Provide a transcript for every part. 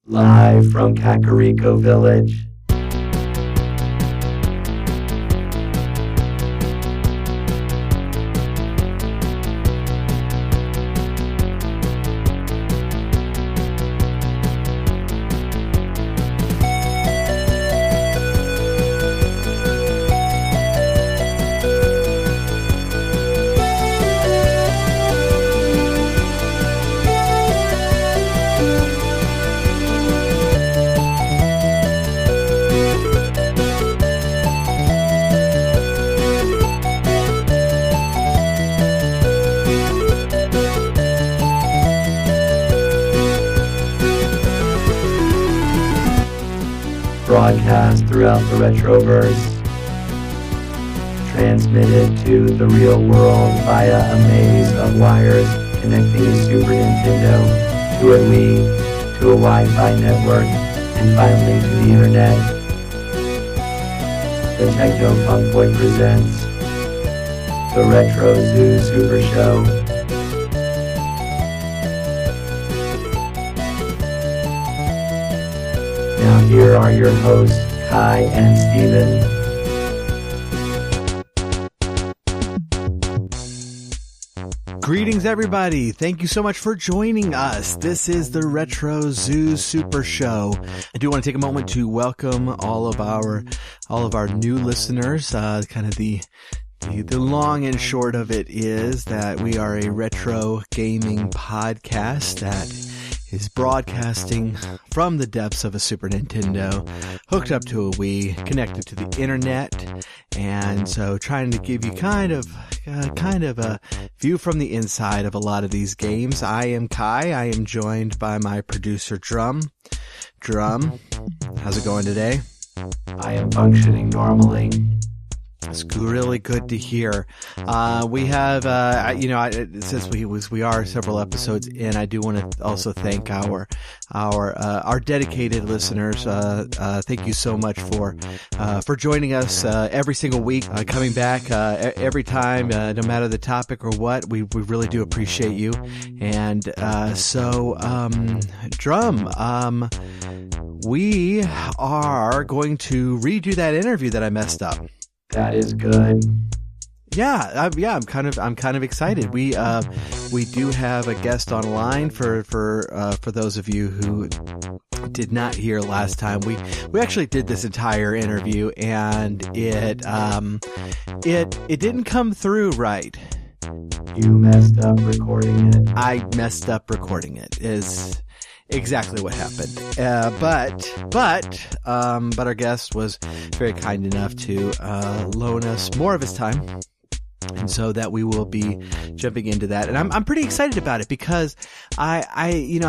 Live from Kakariko Village. Broadcast throughout the Retroverse, transmitted to the real world via a maze of wires connecting a Super Nintendo to a Wii, to a Wi-Fi network, and finally to the Internet. The Techno Funk Boy presents the Retro Zoo Super Show. Now here are your hosts, Kai and Steven. Greetings, everybody. Thank you so much for joining us. This is the Retro Zoo Super Show. I do want to take a moment to welcome all of our new listeners. Kind of the long and short of it is that we are a retro gaming podcast that is broadcasting from the depths of a Super Nintendo, hooked up to a Wii, connected to the internet, and so trying to give you kind of a view from the inside of a lot of these games. I am Kai. I am joined by my producer Drum. Drum, how's it going today? I am functioning normally. It's really good to hear. We have, since we are several episodes in, I do want to also thank our dedicated listeners. Thank you so much for joining us every single week, coming back every time, no matter the topic or what. We really do appreciate you. And Drum, we are going to redo that interview that I messed up. That is good. Yeah, I'm kind of excited. We do have a guest online for those of you who did not hear last time. We actually did this entire interview and it didn't come through right. You messed up recording it. I messed up recording it is exactly what happened. But our guest was very kind enough to loan us more of his time, and so that we will be jumping into that. And I'm pretty excited about it because I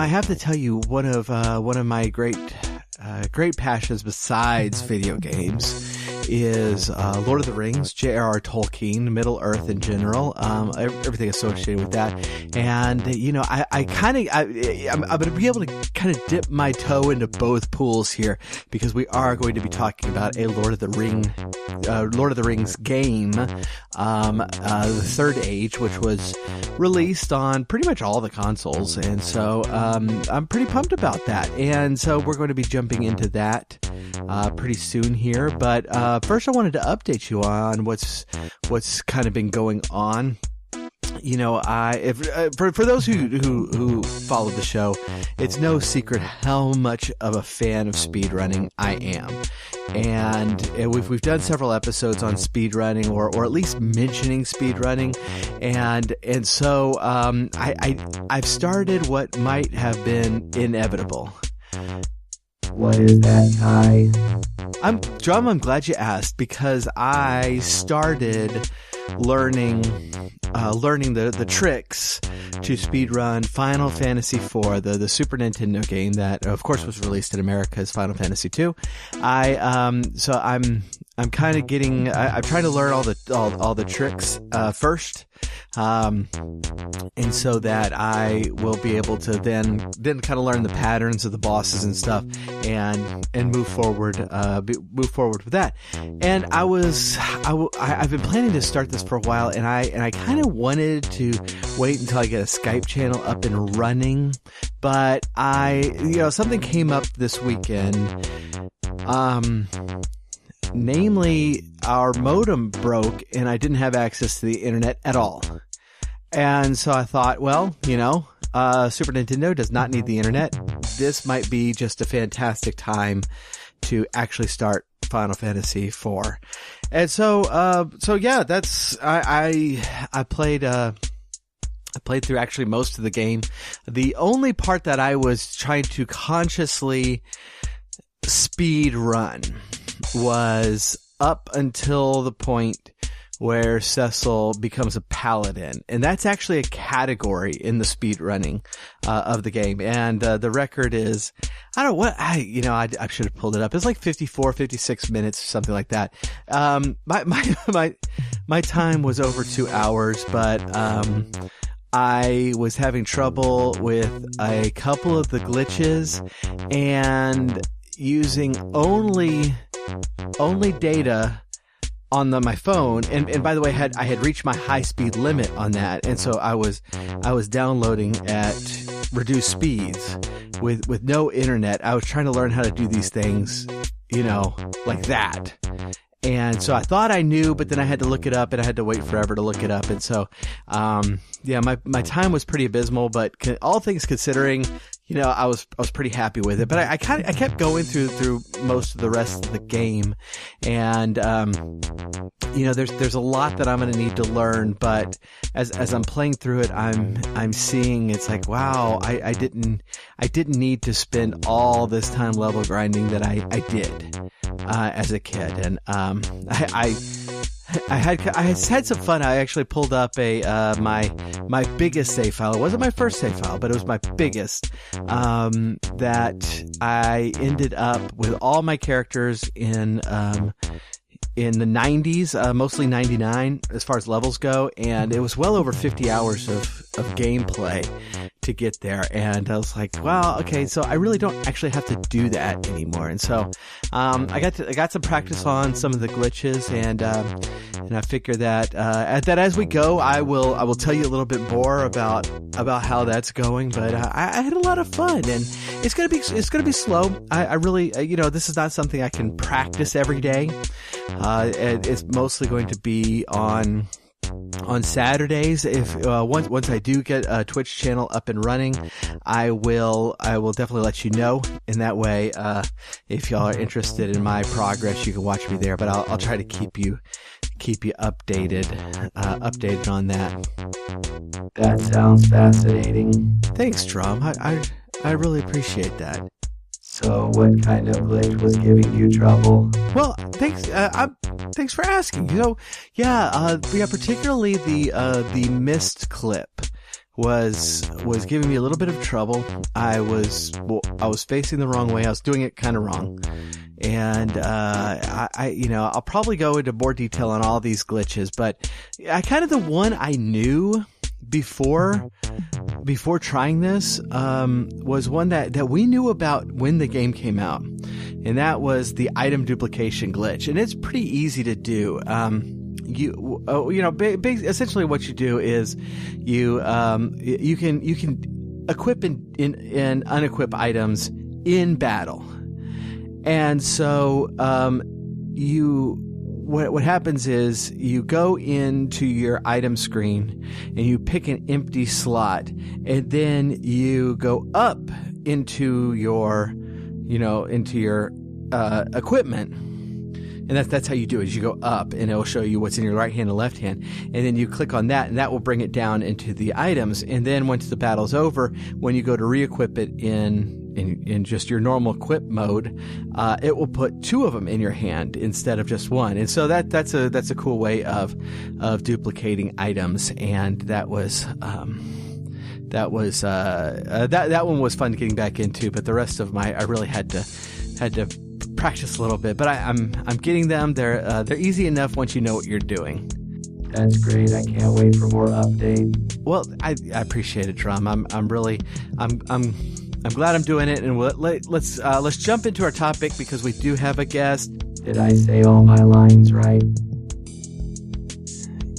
have to tell you one of my great passions besides video games is Lord of the Rings, J.R.R. Tolkien, Middle-earth in general, everything associated with that. And I'm going to be able to kind of dip my toe into both pools here because we are going to be talking about a Lord of the Rings game, the Third Age, which was released on pretty much all the consoles. And so I'm pretty pumped about that. And so we're going to be jumping into that pretty soon here. But first, I wanted to update you on what's kind of been going on. You know, for those who follow the show, it's no secret how much of a fan of speedrunning I am. And we've done several episodes on speedrunning or at least mentioning speedrunning. And so I've started what might have been inevitable. What is that, Kai? I'm glad you asked because I started learning the tricks to speedrun Final Fantasy IV, the Super Nintendo game that, of course, was released in America as Final Fantasy II. I'm I'm kind of getting. I'm trying to learn all the tricks first, and so that I will be able to then kind of learn the patterns of the bosses and stuff, and move forward with that. And I've been planning to start this for a while, and I kind of wanted to wait until I get a Skype channel up and running, but something came up this weekend. Namely, our modem broke and I didn't have access to the internet at all. And so I thought, well, Super Nintendo does not need the internet. This might be just a fantastic time to actually start Final Fantasy IV. And so yeah, that's, I played through actually most of the game. The only part that I was trying to consciously speed run was up until the point where Cecil becomes a paladin, and that's actually a category in the speed running of the game. And the record is, I don't know what I should have pulled it up. It's like 54, 56 minutes or something like that. My time was over 2 hours, but I was having trouble with a couple of the glitches and using only data on my phone, and by the way, I had reached my high speed limit on that, and so I was downloading at reduced speeds with no internet. I was trying to learn how to do these things, like that. And so I thought I knew, but then I had to look it up, and I had to wait forever to look it up. And so, my time was pretty abysmal, but all things considering, I was pretty happy with it. But I kept going through most of the rest of the game, and there's a lot that I'm going to need to learn. But as I'm playing through it, I'm seeing it's like, wow, I didn't need to spend all this time level grinding that I did as a kid, and I had some fun. I actually pulled up my biggest save file. It wasn't my first save file, but it was my biggest. That I ended up with all my characters in the 90s, mostly 99 as far as levels go, and it was well over 50 hours of gameplay to get there. And I was like, wow, okay, so I really don't actually have to do that anymore. And so I got some practice on some of the glitches, and I figure that as we go, I will tell you a little bit more about how that's going. But I had a lot of fun, and it's gonna be slow. I really this is not something I can practice every day. It's mostly going to be on Saturdays. If once I do get a Twitch channel up and running, I will definitely let you know. In that way, if y'all are interested in my progress, you can watch me there. But I'll try to keep you updated on that. That sounds fascinating. Thanks, Drum. I really appreciate that. So, what kind of glitch was giving you trouble? Well, thanks. Thanks for asking. Particularly the mist clip was giving me a little bit of trouble. I was facing the wrong way. I was doing it kind of wrong, and I'll probably go into more detail on all these glitches. But the one I knew before trying this was one that we knew about when the game came out, and that was the item duplication glitch. And it's pretty easy to do. Essentially what you do is you can equip and unequip items in battle, and so what happens is you go into your item screen and you pick an empty slot, and then you go up into your equipment, and that's how you do it. Is you go up, and it'll show you what's in your right hand and left hand, and then you click on that, and that will bring it down into the items. And then once the battle's over, when you go to re-equip it in just your normal equip mode, it will put two of them in your hand instead of just one. And so that's a cool way of duplicating items. And that one was fun getting back into. But the rest of I really had to practice a little bit, but I'm getting them. They're easy enough once you know what you're doing. That's great. I can't wait for more updates. Well, I appreciate it, Drum. I'm glad I'm doing it, and let's jump into our topic because we do have a guest. Did I say all my lines right?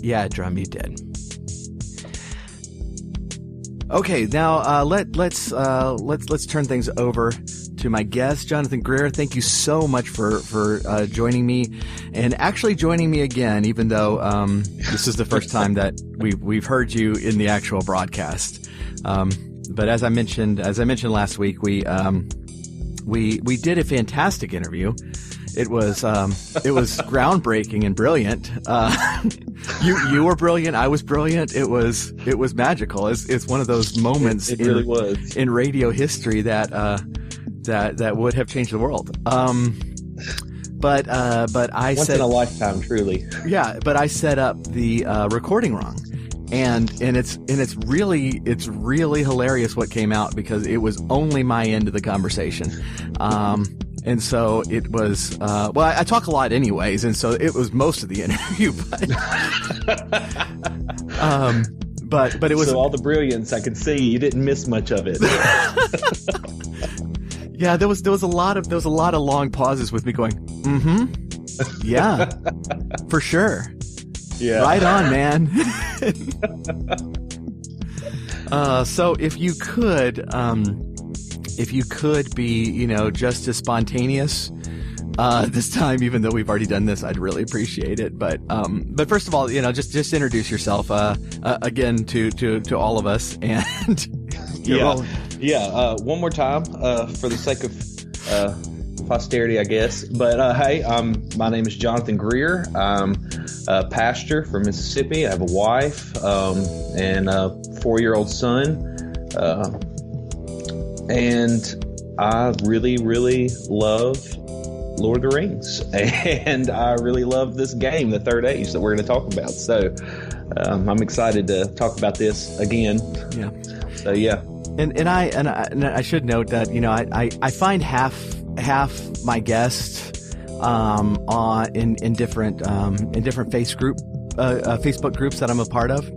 Yeah, Drum, you did. Okay, now let's turn things over to my guest, Jonathan Greer. Thank you so much for joining me, and actually joining me again, even though this is the first time that we've heard you in the actual broadcast. But as I mentioned last week, we did a fantastic interview. It was groundbreaking and brilliant. You were brilliant. I was brilliant. It was magical. It's one of those moments it really was in radio history that would have changed the world. But I once in a lifetime, truly. Yeah, but I set up the recording wrong. And it's really hilarious what came out because it was only my end of the conversation. And so it was, I talk a lot anyways, and so it was most of the interview, but it was. So all the brilliance I could see, you didn't miss much of it. Yeah, there was a lot of long pauses with me going, mm-hmm, yeah, for sure. Yeah. Right on, man. So if you could be, just as spontaneous this time, even though we've already done this, I'd really appreciate it. But first of all, just introduce yourself again to all of us, and one more time for the sake of posterity, I guess. But hey, my name is Jonathan Greer. I'm a pastor from Mississippi. I have a wife and a 4-year-old son. And I really, really love Lord of the Rings. And I really love this game, the Third Age, that we're going to talk about. So I'm excited to talk about this again. Yeah. So, yeah. And I should note that, I find half my guests in different Facebook groups that I'm a part of.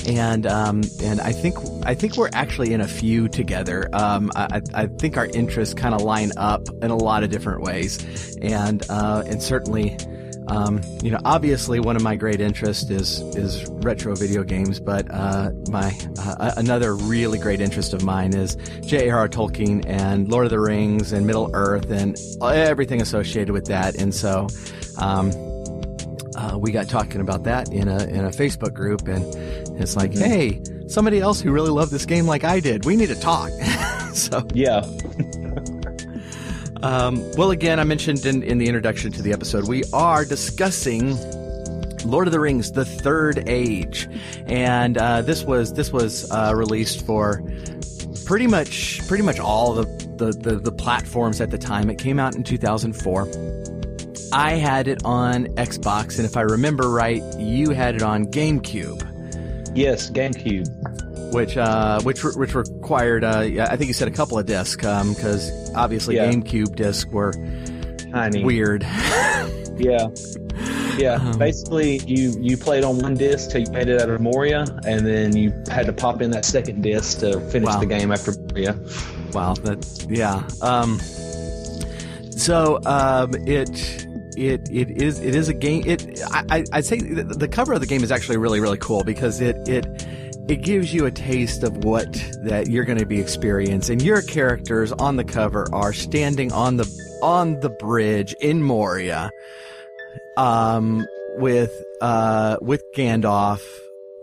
And I think we're actually in a few together. I think our interests kind of line up in a lot of different ways, and certainly, obviously one of my great interests is retro video games, but another really great interest of mine is J.R.R. Tolkien and Lord of the Rings and Middle-earth and everything associated with that, and so. We got talking about that in a Facebook group, and it's like, hey, somebody else who really loved this game like I did, we need to talk. So yeah. Well, again, I mentioned in the introduction to the episode, we are discussing Lord of the Rings: The Third Age, and this was released for pretty much all the platforms at the time. It came out in 2004. I had it on Xbox, and if I remember right, you had it on GameCube. Yes, GameCube. Which required, I think you said a couple of discs, because obviously GameCube discs were tiny, weird. Yeah. Basically, you played on one disc till you made it out of Moria, and then you had to pop in that second disc to finish the game after Moria. Wow, So it is a game. I'd say the cover of the game is actually really, really cool because it gives you a taste of what that you're going to be experiencing. Your characters on the cover are standing on the bridge in Moria, with Gandalf,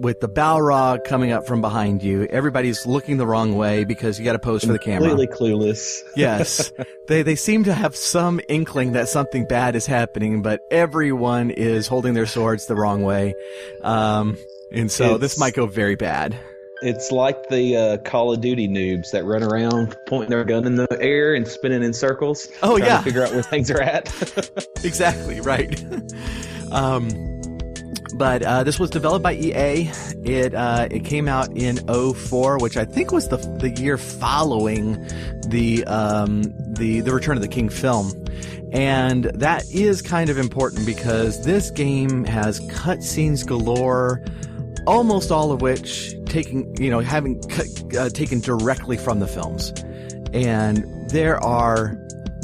with the Balrog coming up from behind you. Everybody's looking the wrong way because you got to pose for the camera. Completely clueless. Yes. They seem to have some inkling that something bad is happening, but everyone is holding their swords the wrong way. And so this might go very bad. It's like the Call of Duty noobs that run around pointing their gun in the air and spinning in circles. Oh, trying to figure out where things are at. Exactly, right. But this was developed by EA. It came out in 2004, which I think was the year following the Return of the King film. And that is kind of important because this game has cutscenes galore, almost all of which taken directly from the films. And there are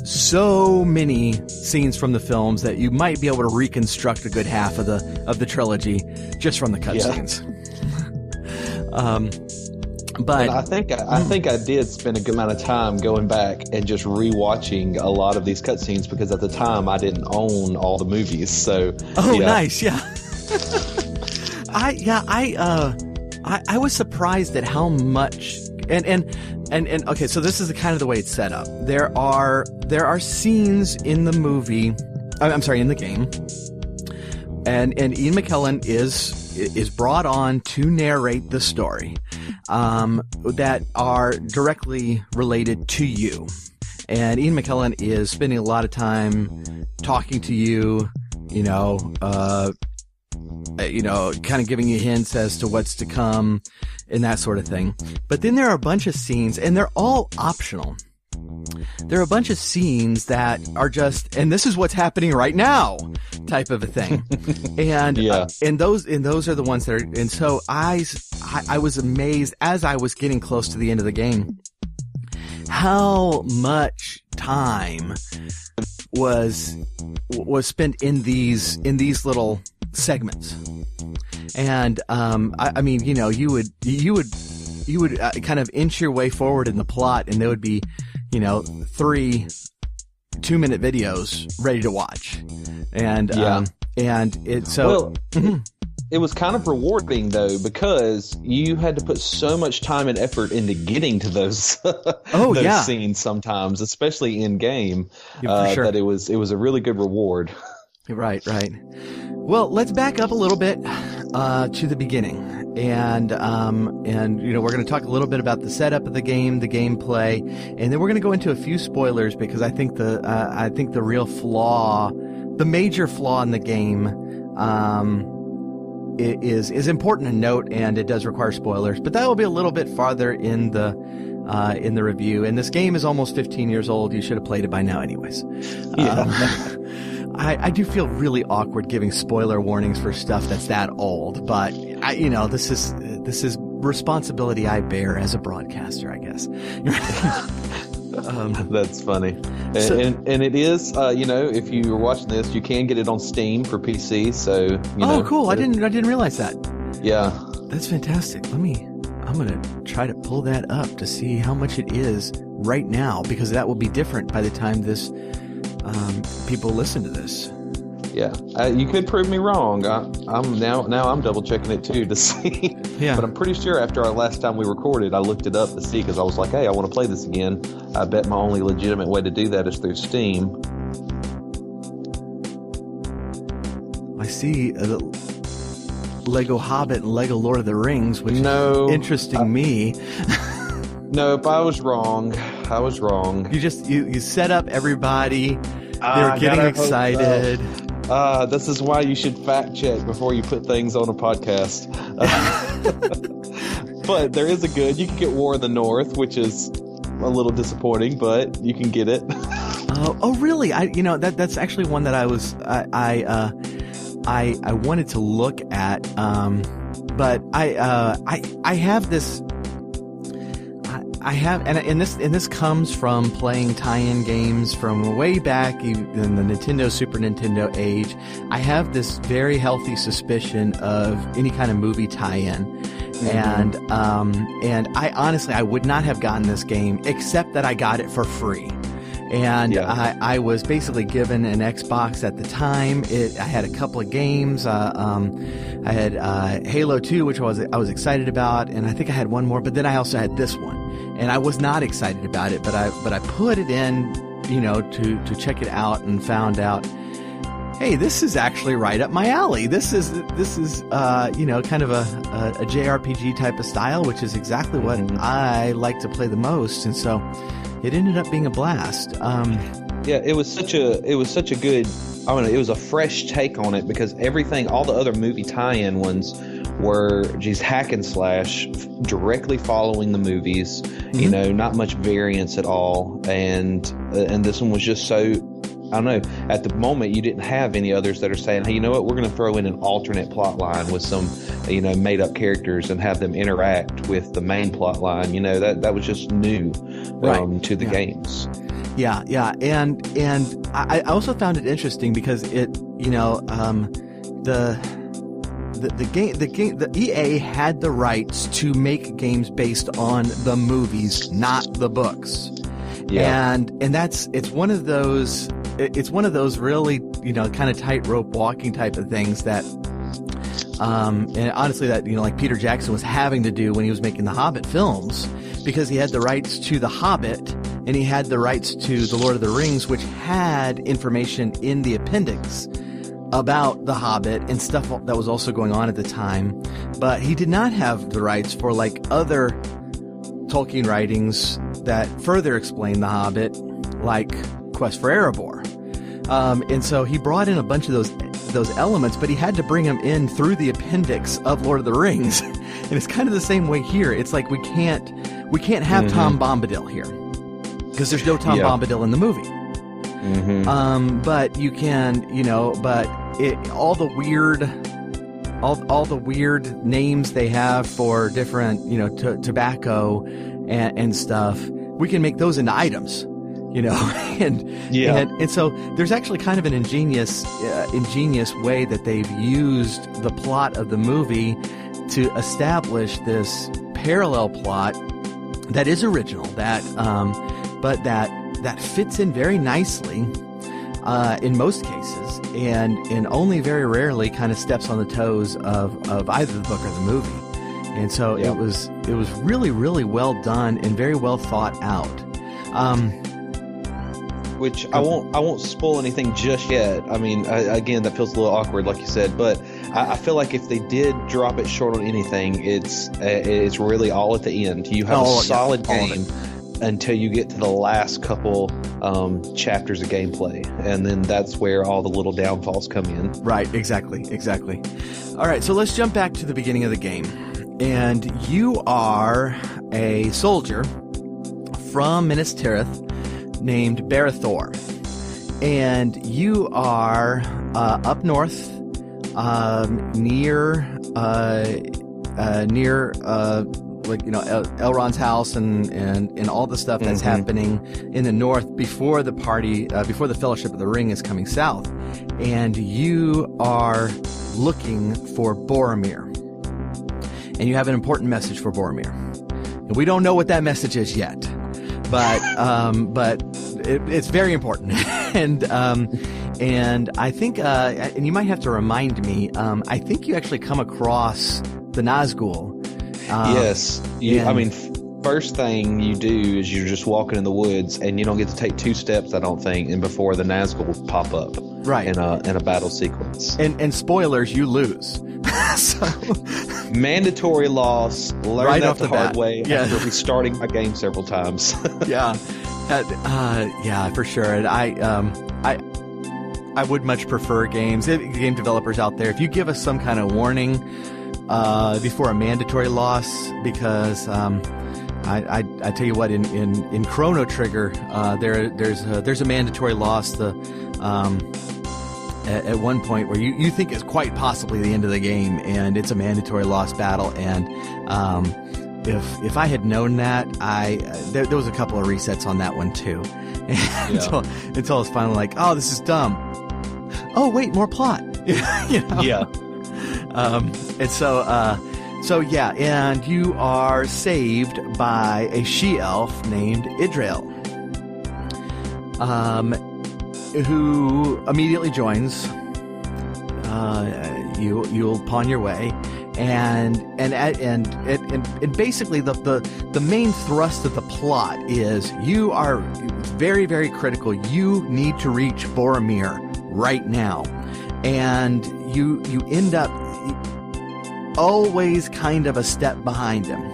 so many scenes from the films that you might be able to reconstruct a good half of the trilogy just from the cutscenes. But and I think I did spend a good amount of time going back and just rewatching a lot of these cutscenes because at the time I didn't own all the movies. So nice, yeah. I was surprised at how much and okay, so this is kind of the way it's set up. There are scenes in the movie, I'm sorry, in the game, and Ian McKellen is brought on to narrate the story that are directly related to you. And Ian McKellen is spending a lot of time talking to you, kind of giving you hints as to what's to come and that sort of thing. But then there are a bunch of scenes, and they're all optional. There are a bunch of scenes that are just, and this is what's happening right now, type of a thing. And and those are the ones that are. And so I was amazed as I was getting close to the end of the game, how much time was spent in these little segments. And I mean, you would kind of inch your way forward in the plot, and there would be 3 2-minute videos ready to watch. And it was kind of rewarding though, because you had to put so much time and effort into getting to those scenes sometimes, especially in game, sure. That it was a really good reward. Right. Well, let's back up a little bit to the beginning, and we're going to talk a little bit about the setup of the game, the gameplay, and then we're going to go into a few spoilers because I think the real flaw, the major flaw in the game, is important to note, and it does require spoilers. But that will be a little bit farther in the review. And this game is almost 15 years old. You should have played it by now, anyways. Yeah. I do feel really awkward giving spoiler warnings for stuff that's that old, but this is responsibility I bear as a broadcaster, I guess. That's funny. And it is, if you're watching this, you can get it on Steam for PC. So, oh, cool. I didn't realize that. Yeah. That's fantastic. I'm going to try to pull that up to see how much it is right now, because that will be different by the time people listen to this. Yeah, you could prove me wrong. I'm double checking it too to see. Yeah. But I'm pretty sure after our last time we recorded, I looked it up to see because I was like, hey, I want to play this again. I bet my only legitimate way to do that is through Steam. I see Lego Hobbit and Lego Lord of the Rings, which is interesting me. Nope, I was wrong. You set up everybody. They were getting excited. This is why you should fact check before you put things on a podcast. But there is you can get War of the North, which is a little disappointing, but you can get it. Oh, really? That's actually one that I wanted to look at, but I have this. And this comes from playing tie-in games from way back in the Nintendo, Super Nintendo age. I have this very healthy suspicion of any kind of movie tie-in, and I honestly would not have gotten this game except that I got it for free. And I was basically given an Xbox at the time. I had a couple of games. I had Halo 2, which I was excited about, and I think I had one more. But then I also had this one, and I was not excited about it. But I put it in, to check it out, and found out, hey, this is actually right up my alley. This is kind of a JRPG type of style, which is exactly what I like to play the most, and so. It ended up being a blast. It was such a good I mean, it was a fresh take on it because all the other movie tie-in ones were just hack and slash, directly following the movies. You know, not much variance at all, and this one was just so. I don't know. At the moment, you didn't have any others that are saying, "Hey, you know what? We're going to throw in an alternate plot line with some, made-up characters and have them interact with the main plot line." You know, that was just new to the games. Yeah, and I also found it interesting because it, the EA had the rights to make games based on the movies, not the books. Yeah, and it's one of those really kind of tightrope walking type of things that, and honestly that like Peter Jackson was having to do when he was making the Hobbit films, because he had the rights to the Hobbit and he had the rights to the Lord of the Rings, which had information in the appendix about the Hobbit and stuff that was also going on at the time, but he did not have the rights for like other Tolkien writings that further explain the Hobbit, like Quest for Erebor. And so he brought in a bunch of those elements, but he had to bring them in through the appendix of Lord of the Rings. And it's kind of the same way here. It's like we can't have Tom Bombadil here because there's no Tom Bombadil in the movie. But you can, all the weird names they have for different, tobacco and stuff, we can make those into items, and so there's actually kind of an ingenious way that they've used the plot of the movie to establish this parallel plot that is original, but that fits in very nicely in most cases, and only very rarely kind of steps on the toes of either the book or the movie. And so it was really, really well done and very well thought out. Which I won't spoil anything just yet. I mean, again, that feels a little awkward, like you said, but I feel like if they did drop it short on anything, it's really all at the end. You have a solid game until you get to the last couple chapters of gameplay, and then that's where all the little downfalls come in. Right, exactly. All right, so let's jump back to the beginning of the game. And you are a soldier from Minas Tirith named Barithor. And you are up north near Elrond's house and all the stuff that's happening in the north before the Fellowship of the Ring is coming south. And you are looking for Boromir. And you have an important message for Boromir. And we don't know what that message is yet, but it's very important. and I think and you might have to remind me. I think you actually come across the Nazgul. Yes. First thing you do is you're just walking in the woods, and you don't get to take 2 steps, I don't think, and before the Nazgul pop up. Right. In a battle sequence. And spoilers, you lose. So mandatory loss. Learn right that off the hard way after restarting my game several times. Yeah, for sure. And I would much prefer game developers out there, if you give us some kind of warning before a mandatory loss, because I tell you what, in Chrono Trigger, there's a mandatory loss. At one point where you think it's quite possibly the end of the game, and it's a mandatory loss battle. And if I had known that, there was a couple of resets on that one too, until it's finally like, oh, this is dumb. Oh wait, more plot. Yeah. And so yeah, and you are saved by a she-elf named Idril, who immediately joins you upon your way, and basically the main thrust of the plot is you are very, very critical. You need to reach Boromir right now, and you end up always kind of a step behind him.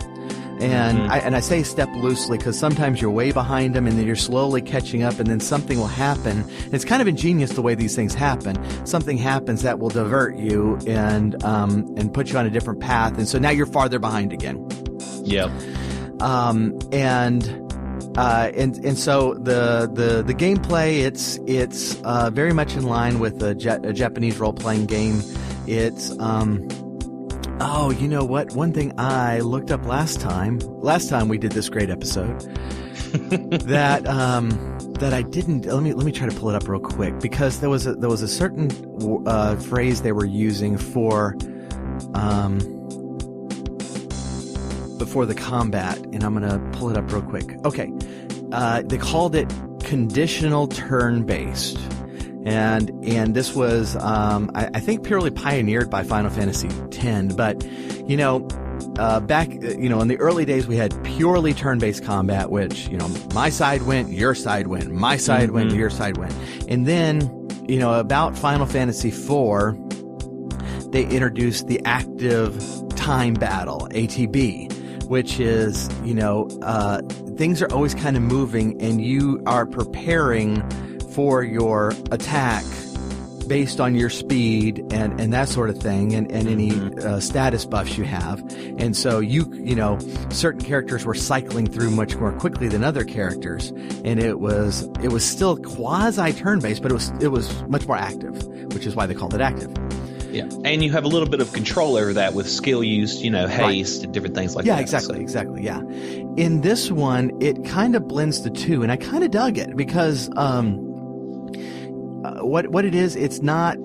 And I say step loosely because sometimes you're way behind them and then you're slowly catching up and then something will happen. And it's kind of ingenious the way these things happen. Something happens that will divert you and put you on a different path. And so now you're farther behind again. Yeah. And so the gameplay, it's very much in line with a Japanese role-playing game. It's, oh, you know what? One thing I looked up last time we did this great episode that I didn't, let me try to pull it up real quick because there was a certain, phrase they were using for the combat, and I'm going to pull it up real quick. Okay. They called it Conditional TurnBased. And this was, I think purely pioneered by Final Fantasy X, but, back, in the early days we had purely turn-based combat, which, my side went, your side went, my side went, your side went. And then, about Final Fantasy IV, they introduced the active time battle, ATB, which is, things are always kind of moving and you are preparing for your attack based on your speed and that sort of thing and any status buffs you have. And so certain characters were cycling through much more quickly than other characters, and it was still quasi turn-based, but it was much more active, which is why they called it active. Yeah, and you have a little bit of control over that with skill use, haste and different things like that. Yeah, exactly, yeah. In this one, it kind of blends the two, and I kind of dug it because what it is, it's not.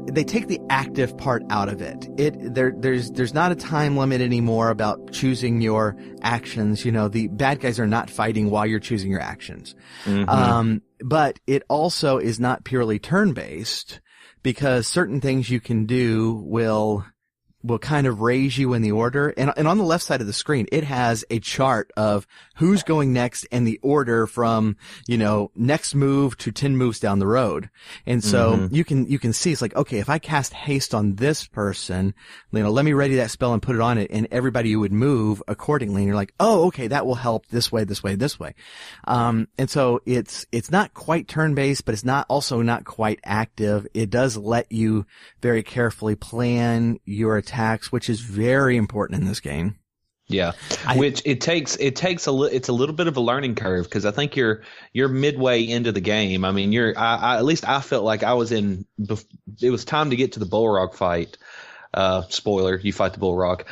They take the active part out of it. There's not a time limit anymore about choosing your actions. The bad guys are not fighting while you're choosing your actions. But it also is not purely turn-based, because certain things you can do will kind of raise you in the order. And on the left side of the screen, it has a chart of who's going next and the order from, next move to 10 moves down the road. And so you can see it's like, okay, if I cast haste on this person, let me ready that spell and put it on it, and everybody would move accordingly. And you're like, oh, okay, that will help this way, this way, this way. And so it's not quite turn-based, but it's also not quite active. It does let you very carefully plan your attacks, which is very important in this game. Yeah, which it's a little bit of a learning curve, because I think you're midway into the game. I mean, at least I felt like I was it was time to get to the Balrog fight. Spoiler, you fight the Balrog.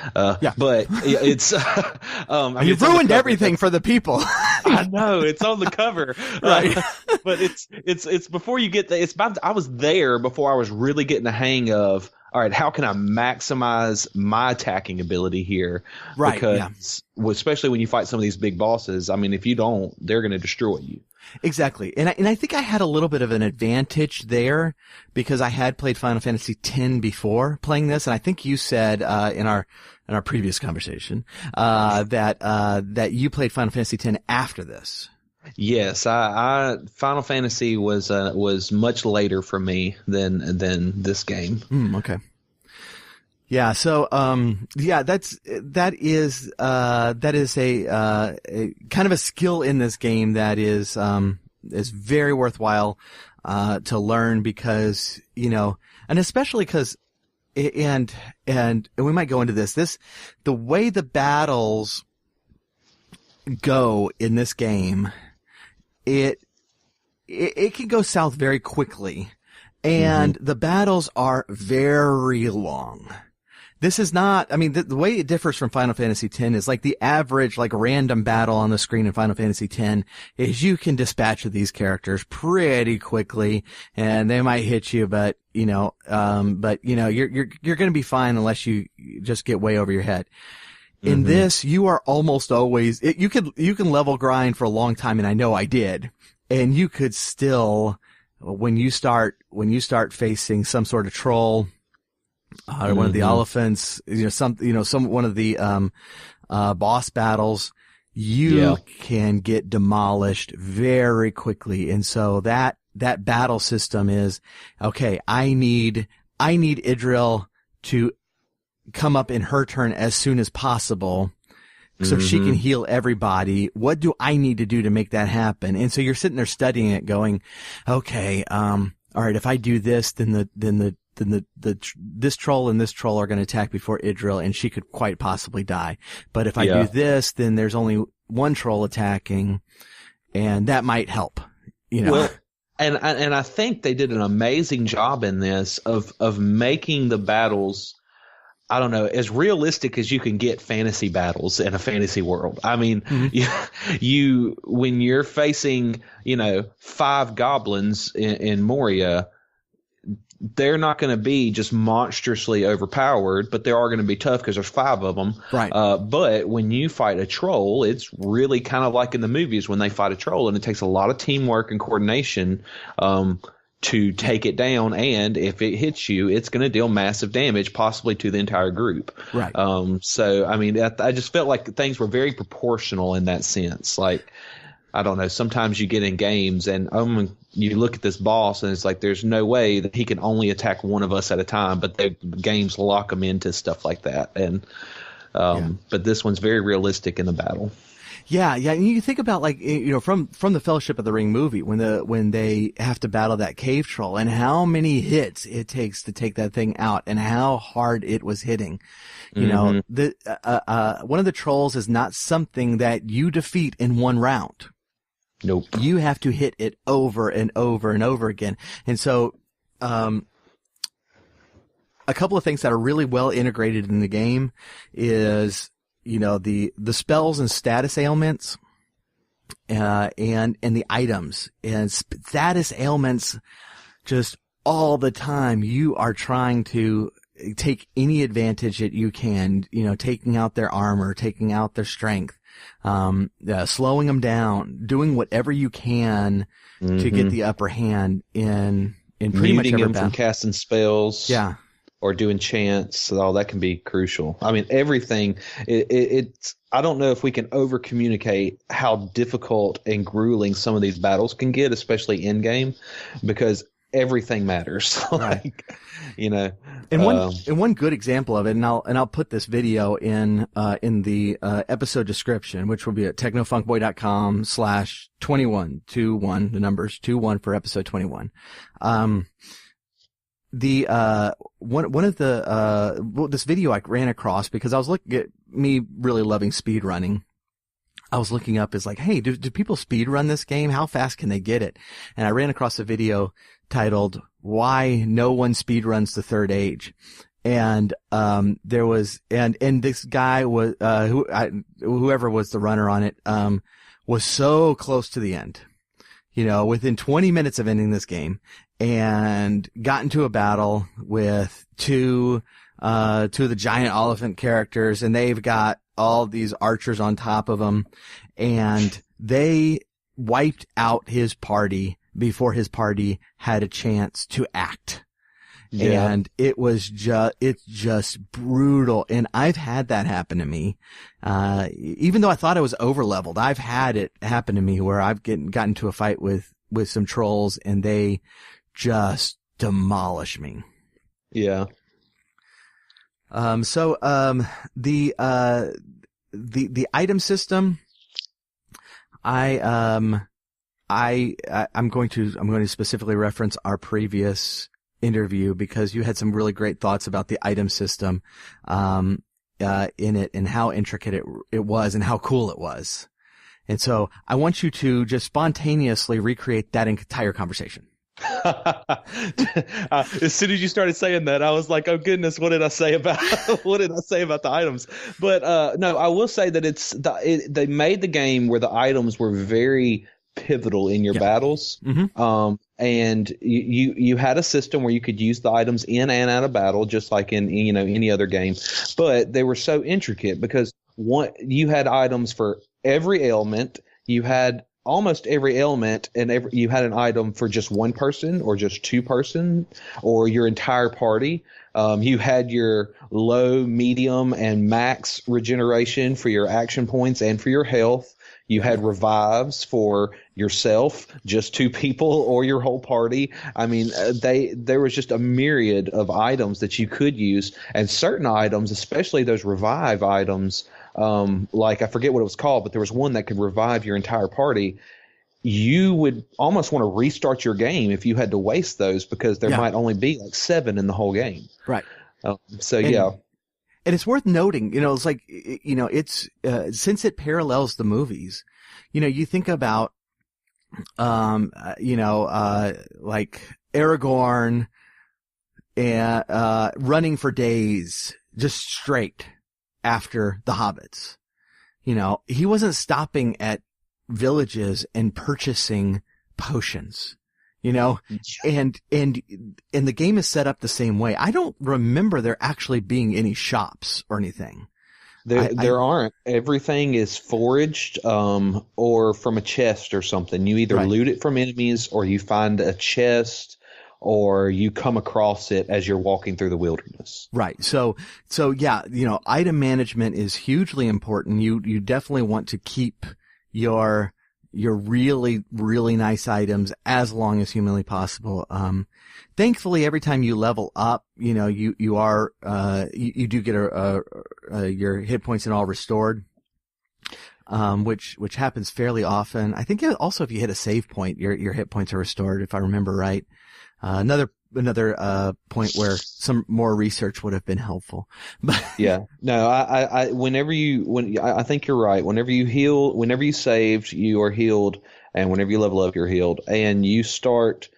Yeah. But it's you've ruined everything for the people. I know, it's on the cover. Right. But it's before you get there. I was there before I was really getting the hang of, all right, how can I maximize my attacking ability here? Right. Because especially when you fight some of these big bosses, I mean, if you don't, they're going to destroy you. Exactly. And I think I had a little bit of an advantage there because I had played Final Fantasy X before playing this. And I think you said, in our previous conversation, that you played Final Fantasy X after this. Yes, Final Fantasy was much later for me than this game. Okay. Yeah. So, that is a kind of a skill in this game that is very worthwhile, to learn because, and especially because, and we might go into this, the way the battles go in this game, it can go south very quickly, and the battles are very long. This is not, I mean, the way it differs from Final Fantasy X is like the average, like random battle on the screen in Final Fantasy X is you can dispatch of these characters pretty quickly, and they might hit you, but you're going to be fine unless you just get way over your head. In this, you are almost always, you can level grind for a long time, and I know I did, and you could still, when you start facing some sort of troll, one of the elephants, one of the, boss battles, you can get demolished very quickly. And so that battle system is, okay, I need Idril to come up in her turn as soon as possible so she can heal everybody. What do I need to do to make that happen? And so you're sitting there studying it going, okay, all right, if I do this, then this troll and this troll are going to attack before Idril, and she could quite possibly die. But if I do this, then there's only one troll attacking, and that might help, you know. Well, and I think they did an amazing job in this of making the battles, I don't know, as realistic as you can get fantasy battles in a fantasy world. I mean, you when you're facing, 5 goblins in Moria, they're not going to be just monstrously overpowered, but they are going to be tough because there's 5 of them. Right. But when you fight a troll, it's really kind of like in the movies when they fight a troll, and it takes a lot of teamwork and coordination to take it down. And if it hits you, it's going to deal massive damage, possibly to the entire group. Right. So, I mean, I just felt like things were very proportional in that sense. Like, I don't know, sometimes you get in games and you look at this boss and it's like there's no way that he can only attack one of us at a time, but the games lock them into stuff like that. And but this one's very realistic in the battle. Yeah. And you think about, like, from the Fellowship of the Ring movie when they have to battle that cave troll and how many hits it takes to take that thing out and how hard it was hitting. You know, one of the trolls is not something that you defeat in one round. Nope. You have to hit it over and over and over again. And so, a couple of things that are really well integrated in the game is, the spells and status ailments, and the items and status ailments just all the time. You are trying to take any advantage that you can, taking out their armor, taking out their strength, slowing them down, doing whatever you can to get the upper hand in pretty much every battle. battle. From casting spells. Yeah. Or doing chants, so that can be crucial. I mean, everything. It's. I don't know if we can over communicate how difficult and grueling some of these battles can get, especially in game, because everything matters. And one good example of it, and I'll put this video in the episode description, which will be at technofunkboy.com/2121, the numbers 21 for episode 21. This video I ran across because I was looking at me really loving speed running. I was looking up as like, hey, do people speed run this game? How fast can they get it? And I ran across a video titled "Why No One Speed Runs the Third Age," and there was and this guy was whoever was the runner on it was so close to the end, within 20 minutes of ending this game, and got into a battle with two of the giant elephant characters, and they've got all these archers on top of them, and they wiped out his party before his party had a chance to act. Yeah. And it's just brutal. And I've had that happen to me. Even though I thought I was over leveled, I've had it happen to me where I've gotten into a fight with some trolls and they just demolish me. Yeah. The item system, I'm going to specifically reference our previous interview because you had some really great thoughts about the item system, in it and how intricate it was and how cool it was. And so I want you to just spontaneously recreate that entire conversation. As soon as you started saying that, I was like, "Oh goodness, what did I say about the items?" But no, I will say that they made the game where the items were very pivotal in your battles. Mm-hmm. And you had a system where you could use the items in and out of battle, just like in any other game. But they were so intricate because you had items for every ailment. You had almost every ailment, and you had an item for just one person or just two person or your entire party. You had your low, medium, and max regeneration for your action points and for your health. You had revives for yourself, just two people, or your whole party. I mean, there was just a myriad of items that you could use, and certain items, especially those revive items, like I forget what it was called, but there was one that could revive your entire party. You would almost want to restart your game if you had to waste those, because there might only be like 7 in the whole game. Right. And it's worth noting, it's like, it's, since it parallels the movies, you think about, like Aragorn and, running for days just straight after the hobbits. He wasn't stopping at villages and purchasing potions. And the game is set up the same way. I don't remember there actually being any shops or anything. There aren't. Everything is foraged, or from a chest or something. You either loot it from enemies, or you find a chest, or you come across it as you're walking through the wilderness. Right. So yeah, item management is hugely important. You definitely want to keep your really, really nice items as long as humanly possible. Thankfully, every time you level up, you do get your hit points and all restored, which happens fairly often. I think also if you hit a save point, your hit points are restored, if I remember right. Another point where some more research would have been helpful. But yeah, no, I think you're right. Whenever you saved, you are healed, and whenever you level up, you're healed, and you start.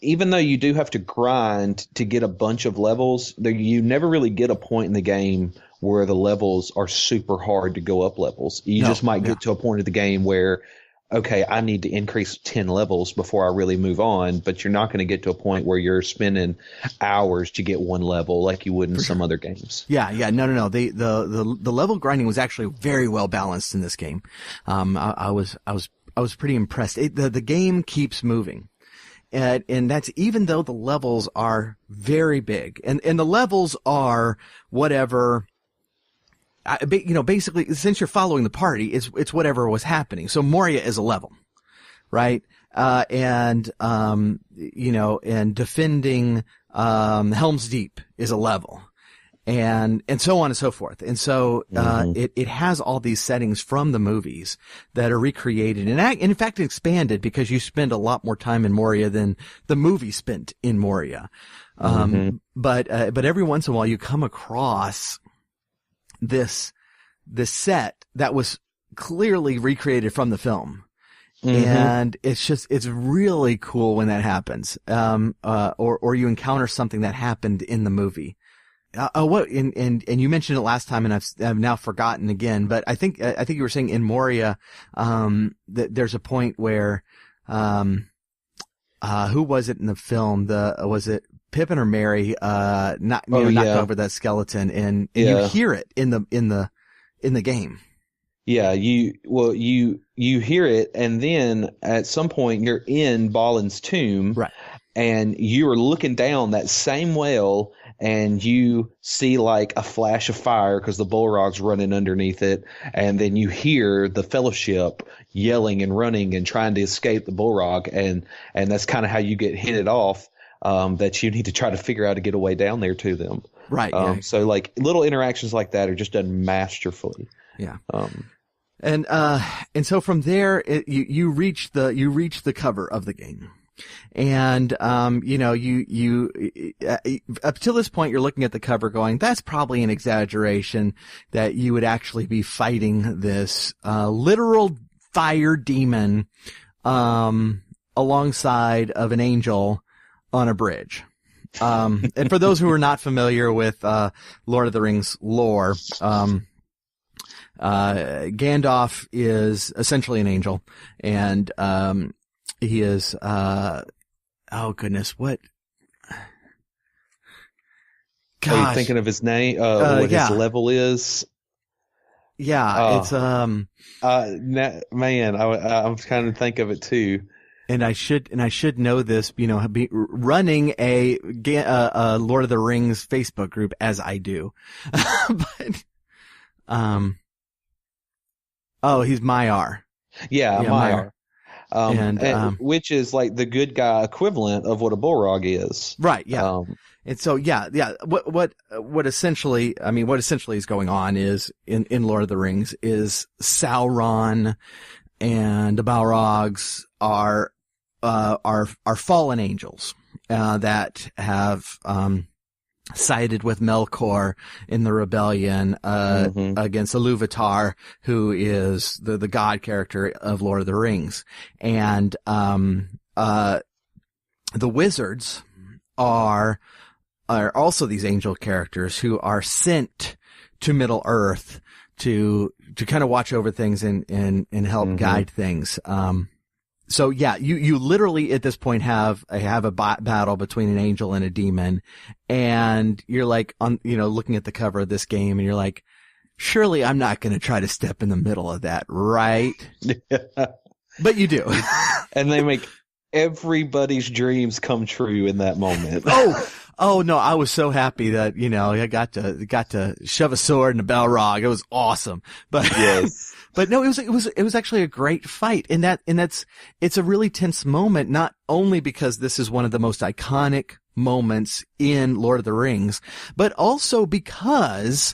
Even though you do have to grind to get a bunch of levels, you never really get a point in the game where the levels are super hard to go up levels. You just might get to a point of the game where, okay, I need to increase 10 levels before I really move on, but you're not going to get to a point where you're spending hours to get one level like you would in some other games. Yeah. No. The level grinding was actually very well balanced in this game. I was pretty impressed. The game keeps moving. And that's even though the levels are very big, and the levels are whatever, basically, since you're following the party, it's whatever was happening. So Moria is a level, right? And defending, Helm's Deep is a level. And so on and so forth. And so, it has all these settings from the movies that are recreated and in fact expanded, because you spend a lot more time in Moria than the movie spent in Moria. But every once in a while you come across this set that was clearly recreated from the film. And it's really cool when that happens. Or you encounter something that happened in the movie. And you mentioned it last time, and I've now forgotten again, but I think you were saying in Moria, that there's a point where, who was it in the film? Was it Pippin or Merry, knocked over that skeleton, and you hear it in the game. Yeah, you hear it, and then at some point you're in Balin's tomb, right? And you are looking down that same well, and you see like a flash of fire because the Balrog's running underneath it, and then you hear the Fellowship yelling and running and trying to escape the Balrog, and that's kind of how you get hit off. That you need to try to figure out how to get a way down there to them. Right. So like little interactions like that are just done masterfully. Yeah. And so from there, you reach the cover of the game. And, you up till this point, you're looking at the cover going, that's probably an exaggeration that you would actually be fighting this, literal fire demon, alongside of an angel on a bridge. And for those who are not familiar with, Lord of the Rings lore, Gandalf is essentially an angel, and, he is, oh goodness, what? Gosh. Are you thinking of his name? What his level is? Yeah, it's, man, I'm trying to think of it too. And I should know this, running a Lord of the Rings Facebook group as I do. But, he's Maiar. Yeah, Maiar. Which is like the good guy equivalent of what a Balrog is. Right. Yeah. And so, yeah. What essentially is going on is in Lord of the Rings is Sauron and the Balrogs are fallen angels, that have, sided with Melkor in the rebellion, against Iluvatar, who is the god character of Lord of the Rings. And, the wizards are also these angel characters who are sent to Middle-earth to kind of watch over things and help guide things. So yeah, you literally at this point have a battle between an angel and a demon, and you're like looking at the cover of this game and you're like, surely I'm not going to try to step in the middle of that, right? But you do. And they make everybody's dreams come true in that moment. Oh no, I was so happy that, I got to shove a sword in a Balrog. It was awesome. But yes. But no, it was actually a great fight. It's a really tense moment, not only because this is one of the most iconic moments in Lord of the Rings, but also because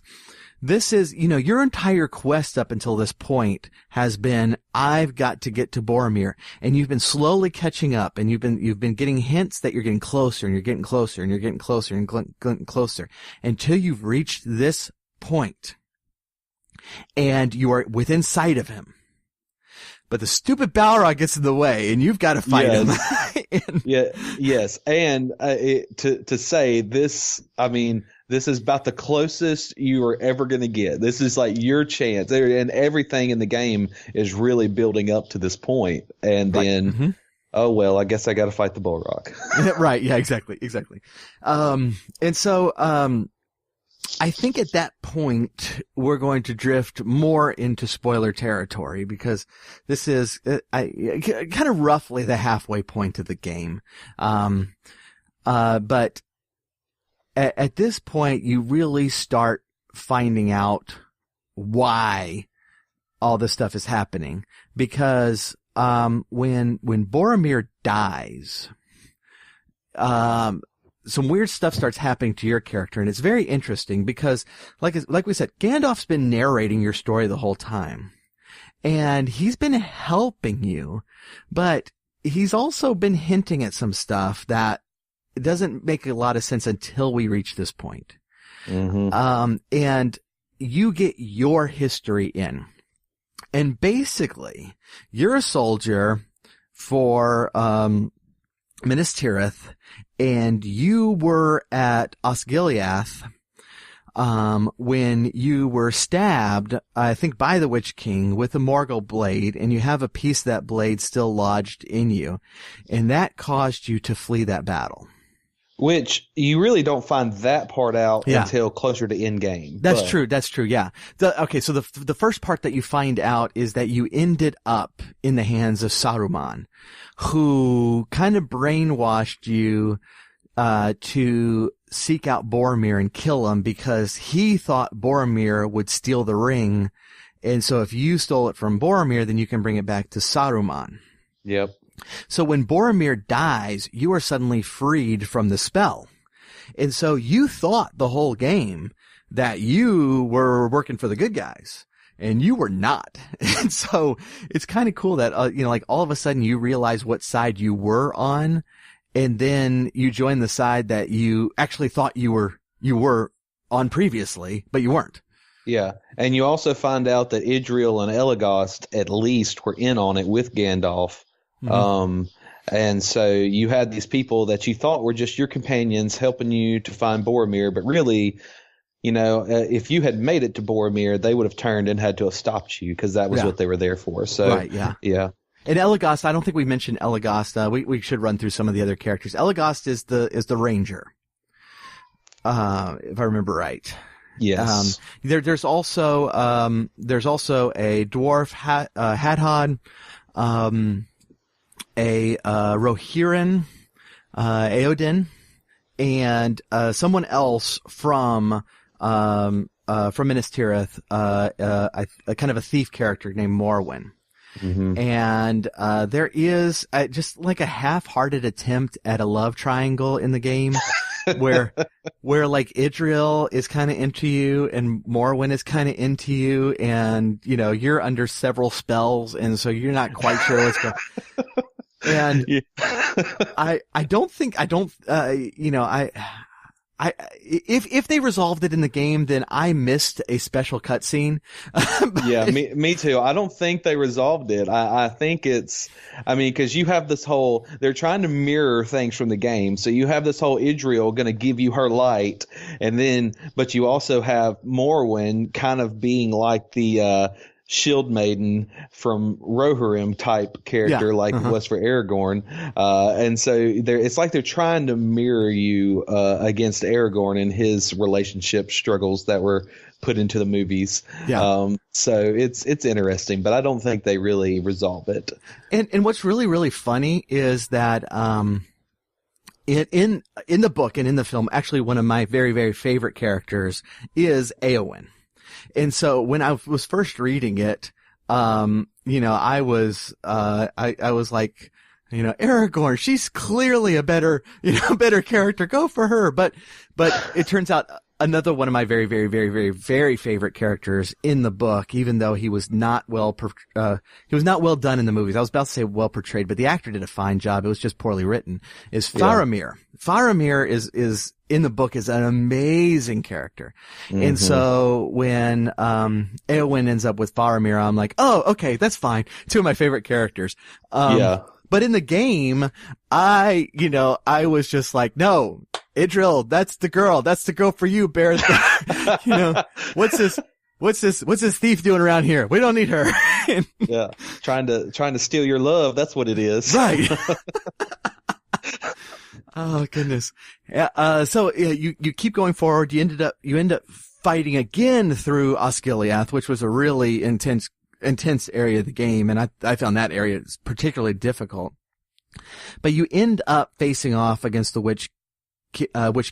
this is, your entire quest up until this point has been, I've got to get to Boromir, and you've been slowly catching up, and you've been getting hints that you're getting closer, and you're getting closer, and you're getting closer, and getting closer, until you've reached this point, and you are within sight of him. But the stupid Balrog gets in the way, and you've got to fight him. Yes. And to say this, this is about the closest you are ever going to get. This is like your chance, and everything in the game is really building up to this point. And then, oh well, I guess I got to fight the Balrog. Right? Yeah, exactly. And so, I think at that point we're going to drift more into spoiler territory, because this is kind of roughly the halfway point of the game. But at this point you really start finding out why all this stuff is happening, because when Boromir dies, some weird stuff starts happening to your character, and it's very interesting because, like we said, Gandalf's been narrating your story the whole time, and he's been helping you, but he's also been hinting at some stuff that doesn't make a lot of sense until we reach this point. And you get your history in, and basically, you're a soldier for Minas Tirith, and you were at Osgiliath when you were stabbed, I think, by the Witch King with a Morgul blade, and you have a piece of that blade still lodged in you, and that caused you to flee that battle. Which you really don't find that part out until closer to endgame. That's true. Yeah. So the first part that you find out is that you ended up in the hands of Saruman, who kind of brainwashed you to seek out Boromir and kill him, because he thought Boromir would steal the ring, and so if you stole it from Boromir, then you can bring it back to Saruman. Yep. So when Boromir dies, you are suddenly freed from the spell. And so you thought the whole game that you were working for the good guys, and you were not. And so it's kind of cool that, like all of a sudden you realize what side you were on, and then you join the side that you actually thought you were on previously, but you weren't. Yeah. And you also find out that Idril and Elagast at least were in on it with Gandalf. And so you had these people that you thought were just your companions helping you to find Boromir, but really, if you had made it to Boromir, they would have turned and had to have stopped you, because that was what they were there for. So, right, yeah. And Elagast, I don't think we mentioned Elagast. We should run through some of the other characters. Elagast is the ranger, if I remember right. Yes. There's also a dwarf Hadhod, a Rohirrim, Eowyn, and someone else from Minas Tirith, a kind of a thief character named Morwen. And there is just like a half-hearted attempt at a love triangle in the game, where like Idril is kind of into you and Morwen is kind of into you, and you're under several spells, and so you're not quite sure what's going. And if they resolved it in the game, then I missed a special cutscene. Yeah, me too. I don't think they resolved it. I think because you have this whole, they're trying to mirror things from the game. So you have this whole Idril going to give you her light, but you also have Morwen kind of being like the Shield Maiden from Rohirrim type character, like it was for Aragorn, and so it's like they're trying to mirror you against Aragorn and his relationship struggles that were put into the movies. So it's interesting, but I don't think they really resolve it. And what's really, really funny is that in the book and in the film, actually one of my very, very favorite characters is Éowyn. And so when I was first reading it, I was like, Aragorn, she's clearly a better character. Go for her. But it turns out another one of my very, very, very, very, very favorite characters in the book, even though he was not well done in the movies. I was about to say well portrayed, but the actor did a fine job. It was just poorly written. Is Faramir. Yeah. Faramir is in the book is an amazing character. And so when Éowyn ends up with Faramir, I'm like, oh, okay, that's fine. Two of my favorite characters. But in the game, I was just like, no, Idril, that's the girl for you, Bear. What's this thief doing around here? We don't need her. Yeah. Trying to steal your love. That's what it is. Right. Oh goodness. So you keep going forward. You end up fighting again through Osgiliath, which was a really intense area of the game, and I found that area particularly difficult. But you end up facing off against the Witch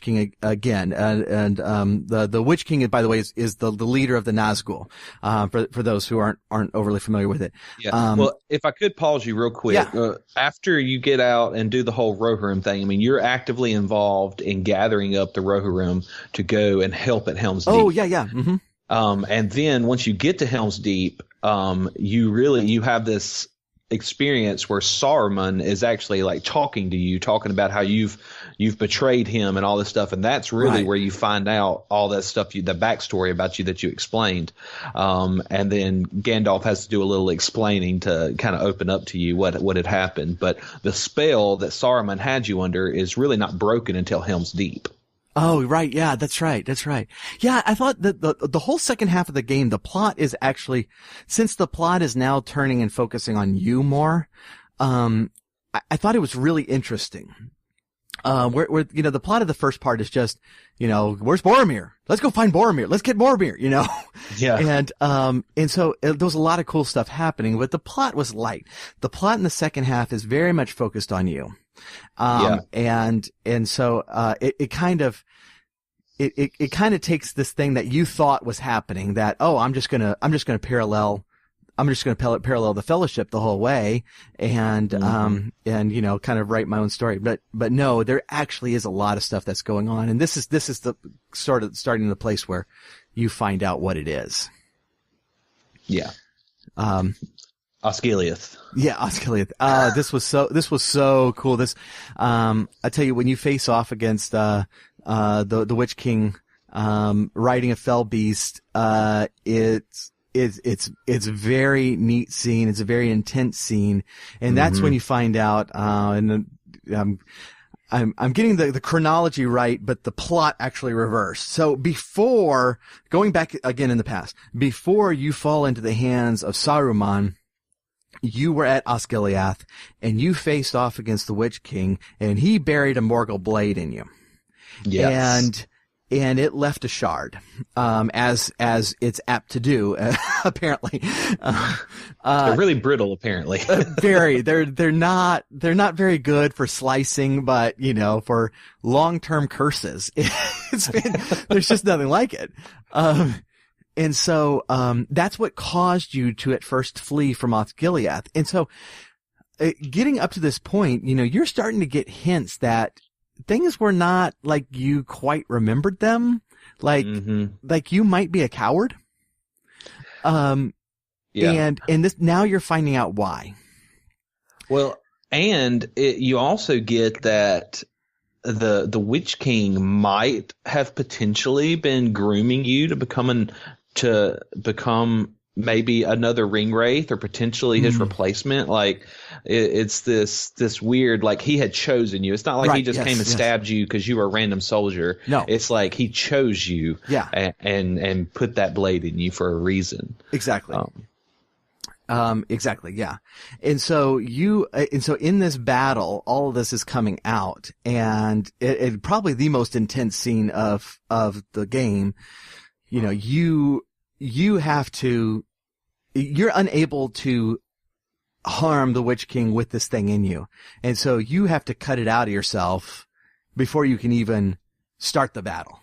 King again, and the Witch King, by the way, is the leader of the Nazgul. For those who aren't overly familiar with it. Yeah. Well, if I could pause you real quick, after you get out and do the whole Rohirrim thing, I mean, you're actively involved in gathering up the Rohirrim to go and help at Helm's Deep. Oh yeah. And then once you get to Helm's Deep, you have this experience where Saruman is actually like talking to you, talking about how you've betrayed him and all this stuff, and that's really where you find out all that stuff, the backstory about you that you explained, and then Gandalf has to do a little explaining to kind of open up to you what had happened. But the spell that Saruman had you under is really not broken until Helm's Deep. Oh, right. Yeah, that's right. Yeah, I thought that the whole second half of the game, the plot is actually, since the plot is now turning and focusing on you more, I thought it was really interesting. Where the plot of the first part is just, where's Boromir? Let's go find Boromir. Let's get Boromir, Yeah. And so there was a lot of cool stuff happening, but the plot was light. The plot in the second half is very much focused on you. And so, it kind of takes this thing that you thought was happening, that, I'm just gonna parallel the Fellowship the whole way, and kind of write my own story. But no, there actually is a lot of stuff that's going on, and this is the sort of starting the place where you find out what it is. Yeah. Osgiliath. Yeah, Osgiliath. This was so cool. This, I tell you, when you face off against, the Witch King, riding a fell beast, it's a very neat scene. It's a very intense scene. And that's when you find out, I'm getting the chronology right, but the plot actually reversed. So before, going back again in the past, before you fall into the hands of Saruman, you were at Osgiliath, and you faced off against the Witch King, and he buried a Morgul blade in you. Yes. And it left a shard, as it's apt to do, apparently. They're really brittle, apparently. Very. They're not very good for slicing, but, for long-term curses, there's just nothing like it. And so, that's what caused you to at first flee from Osgiliath. And so, getting up to this point, you're starting to get hints that things were not like you quite remembered them. Like you might be a coward. And this, now you're finding out why. Well, and you also get that the Witch King might have potentially been grooming you to become maybe another ring wraith or potentially his replacement. Like it's this weird, like he had chosen you. It's not like he just came and stabbed you because you were a random soldier. No, it's like he chose you. Yeah. And put that blade in you for a reason. Exactly. Exactly. Yeah. And so in this battle, all of this is coming out, and it probably the most intense scene of the game. You're unable to harm the Witch King with this thing in you. And so you have to cut it out of yourself before you can even start the battle,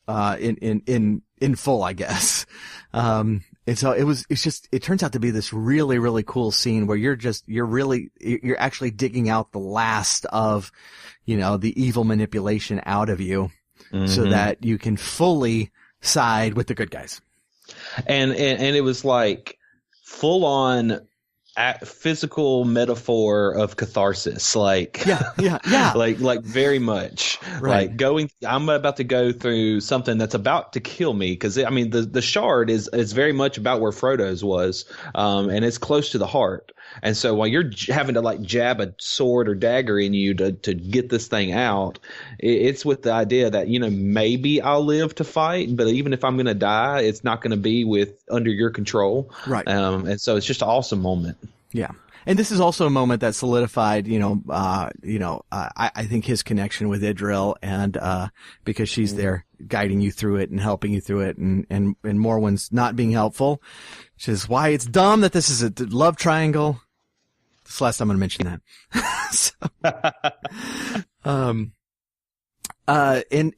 in full, I guess. And so it turns out to be this really, really cool scene where you're actually digging out the last of, the evil manipulation out of you so that you can fully side with the good guys. And it was like full on physical metaphor of catharsis, like like very much right. Like I'm about to go through something that's about to kill me, because I mean the shard is very much about where Frodo's was, and it's close to the heart. And so while you're having to like jab a sword or dagger in you to get this thing out, it's with the idea that, maybe I'll live to fight, but even if I'm going to die, it's not going to be under your control. Right. And so it's just an awesome moment. Yeah. And this is also a moment that solidified, I think his connection with Idril, and, because she's there guiding you through it and helping you through it, and Morwen's not being helpful, which is why it's dumb that this is a love triangle. This is the last time I'm going to mention that.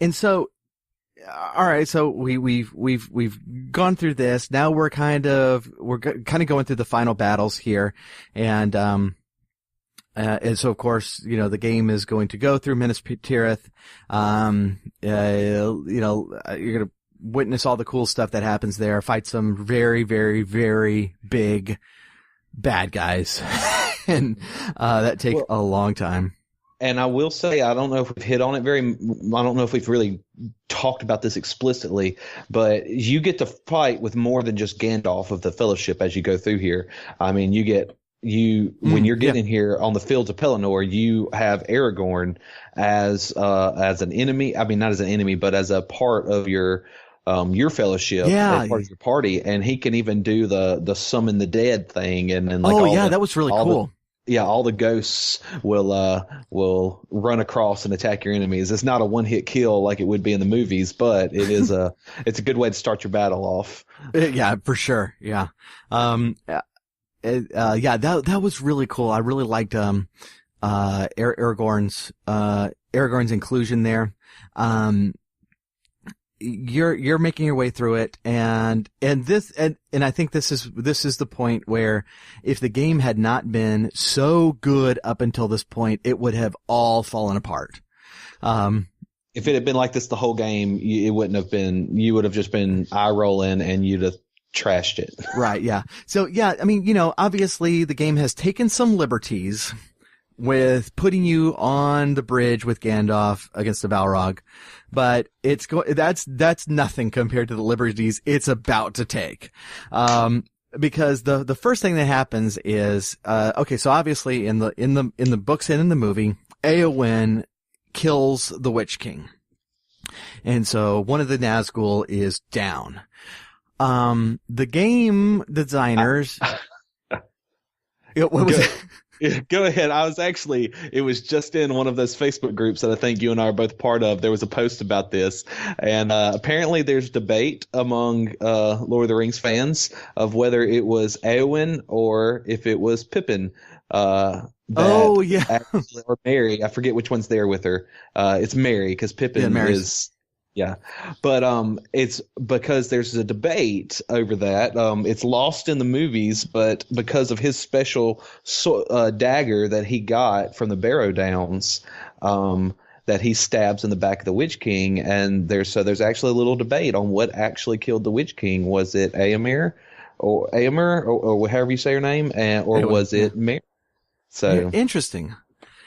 And so, all right. So we've gone through this. Now we're kind of going through the final battles here. And so of course, the game is going to go through Minas Tirith. You're going to witness all the cool stuff that happens there, fight some very, very, very big bad guys. And, that take a long time. And I will say, I don't know if we've hit on it I don't know if we've really talked about this explicitly, but you get to fight with more than just Gandalf of the Fellowship as you go through here. I mean, when you're getting here on the fields of Pelennor, you have Aragorn as an enemy. I mean, not as an enemy, but as a part of your fellowship, as part of your party, and he can even do the summon the dead thing, and like that was really cool. All the ghosts will run across and attack your enemies. It's not a one-hit kill like it would be in the movies, but it's a good way to start your battle off. Yeah, for sure. Yeah. That was really cool. I really liked Aragorn's inclusion there. You're making your way through it, and I think this is the point where if the game had not been so good up until this point, it would have all fallen apart. If it had been like this the whole game, it wouldn't have been. You would have just been eye rolling, and you'd have trashed it. Right. Yeah. So yeah, I mean, obviously the game has taken some liberties with putting you on the bridge with Gandalf against the Balrog, but that's nothing compared to the liberties it's about to take. Because the first thing that happens is, so obviously in the books and in the movie, Éowyn kills the Witch King. And so one of the Nazgul is down. The game designers, what was it? Go ahead. It was just in one of those Facebook groups that I think you and I are both part of. There was a post about this, and apparently there's debate among Lord of the Rings fans of whether it was Éowyn or if it was Pippin. Or Mary. I forget which one's there with her. It's Mary, because Pippin is Yeah, but it's because there's a debate over that. It's lost in the movies, but because of his special dagger that he got from the Barrow Downs, that he stabs in the back of the Witch King, and there's actually a little debate on what actually killed the Witch King. Was it Éomer, or however you say her name, or was it Mary? So interesting.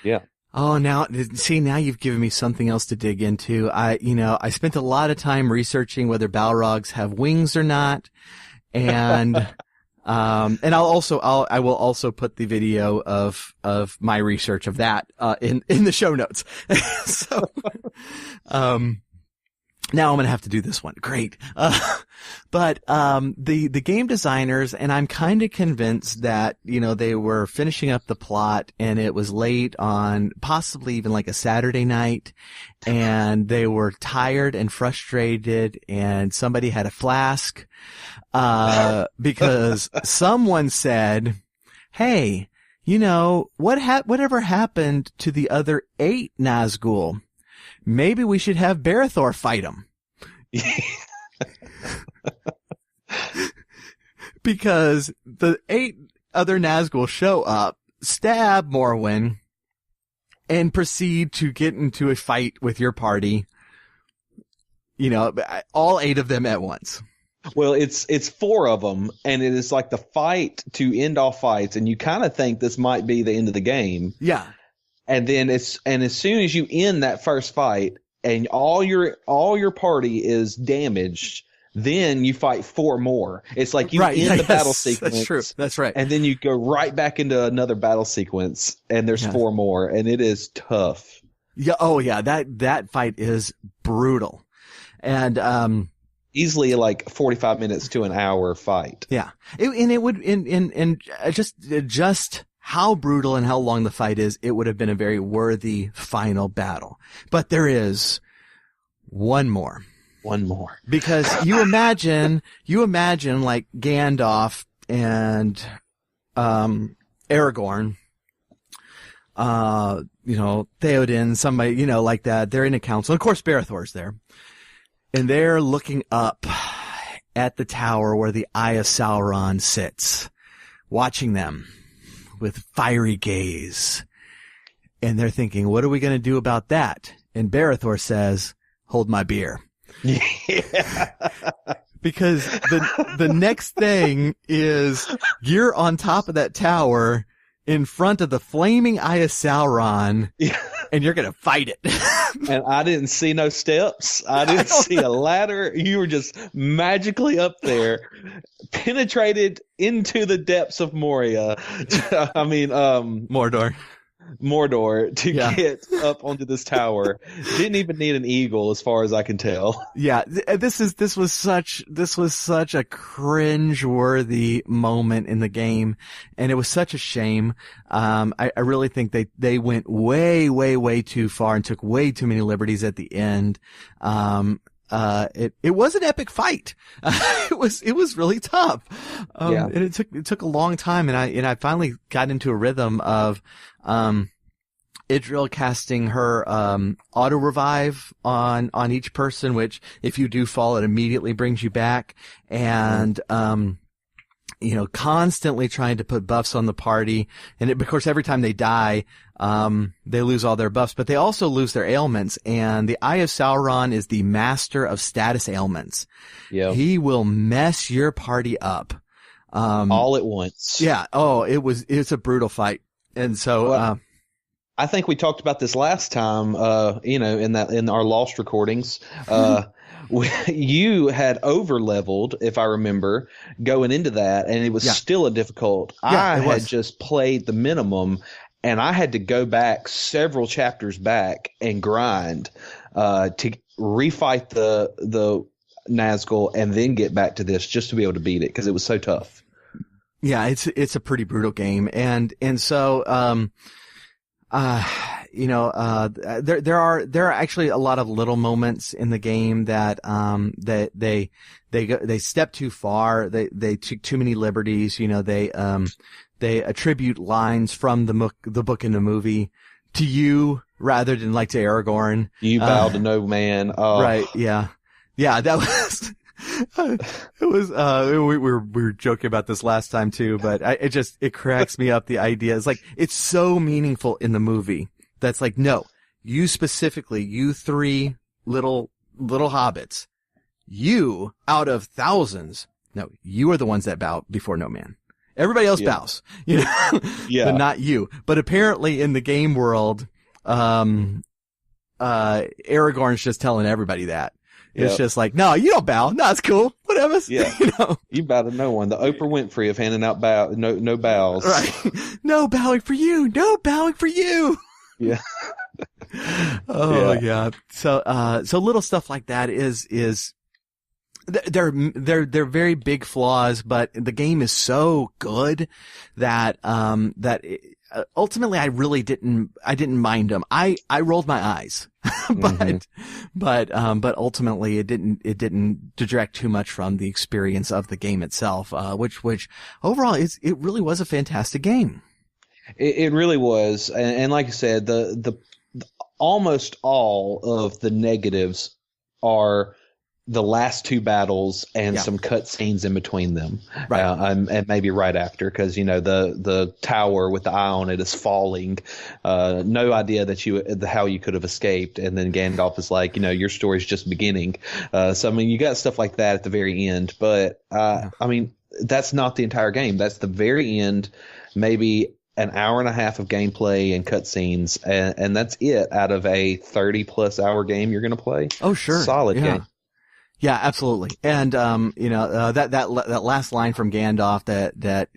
Yeah. Oh, now you've given me something else to dig into. I spent a lot of time researching whether Balrogs have wings or not. And, and I will also put the video of my research of that, in the show notes. So, now I'm going to have to do this one. Great. But the game designers, and I'm kind of convinced that, they were finishing up the plot and it was late on possibly even like a Saturday night, and they were tired and frustrated, and somebody had a flask, because someone said, hey, whatever happened to the other 8 Nazgul? Maybe we should have Barethor fight him. Because the 8 other Nazgul show up, stab Morwen, and proceed to get into a fight with your party. All 8 of them at once. Well, it's 4 of them, and it is like the fight to end all fights, and you kind of think this might be the end of the game. Yeah. And then as soon as you end that first fight and all your party is damaged, then you fight 4 more. It's like you end the battle sequence. That's true. That's right. And then you go right back into another battle sequence, and there's 4 more, and it is tough. Yeah. Oh yeah. That fight is brutal. And, easily like 45 minutes to an hour fight. Yeah. Just how brutal and how long the fight is, it would have been a very worthy final battle. But there is one more. One more. Because you imagine like Gandalf and, Aragorn, Theoden, somebody, like that. They're in a council. Of course, Barethor's there. And they're looking up at the tower where the Eye of Sauron sits, watching them with fiery gaze. And they're thinking, what are we going to do about that? And Barethor says, hold my beer. Yeah. Because the next thing is you're on top of that tower in front of the flaming Eye of Sauron, and you're going to fight it. And I didn't see no steps. I didn't see a ladder. You were just magically up there, penetrated into the depths of Moria. I mean, Mordor to get up onto this tower. Didn't even need an eagle, as far as I can tell. Yeah, this was such a cringe-worthy moment in the game, and it was such a shame. I really think they went way, way, way too far and took way too many liberties at the end. It was an epic fight. It was really tough. And it took a long time, and I finally got into a rhythm of, Idril casting her, auto revive on each person, which if you do fall, it immediately brings you back. And, constantly trying to put buffs on the party. And of course, every time they die, they lose all their buffs, but they also lose their ailments. And the Eye of Sauron is the master of status ailments. Yeah. He will mess your party up. All at once. Yeah. Oh, it's a brutal fight. And so, I think we talked about this last time, in our Lost recordings. You had over-leveled, if I remember, going into that, and it was still a difficult. I had just played the minimum, and I had to go back several chapters back and grind to refight the Nazgul and then get back to this just to be able to beat it, because it was so tough. Yeah, it's a pretty brutal game, and so there are actually a lot of little moments in the game that they step too far. They took too many liberties. They attribute lines from the book and the movie to you rather than like to Aragorn. You bow to no man. Oh. Right. Yeah. Yeah. That was, it was, we were joking about this last time too, but it cracks me up. The idea is like, it's so meaningful in the movie. That's like, no, you specifically, you three little hobbits, you out of thousands. No, you are the ones that bow before no man. Everybody else bows, you know, but not you. But apparently in the game world, Aragorn's just telling everybody that. It's just like, no, you don't bow. No, it's cool. Whatever. Yeah. You know, you bow to no one. The Oprah Winfrey of handing out no bows. Right. No bowing for you. No bowing for you. Yeah. Oh yeah. So little stuff like that is they're very big flaws, but the game is so good that ultimately I really didn't mind them. I rolled my eyes, but ultimately it didn't detract too much from the experience of the game itself, which overall it really was a fantastic game. It really was. And like I said, the almost all of the negatives are the last two battles and some cutscenes in between them, right. And maybe right after, because the tower with the eye on it is falling. No idea how you could have escaped, and then Gandalf is like, your story's just beginning. So I mean, you got stuff like that at the very end, but I mean, that's not the entire game. That's the very end, maybe an hour and a half of gameplay and cutscenes, and that's it out of a 30+ hour game you're going to play. Oh, sure, solid game. Yeah, absolutely. And, that last line from Gandalf that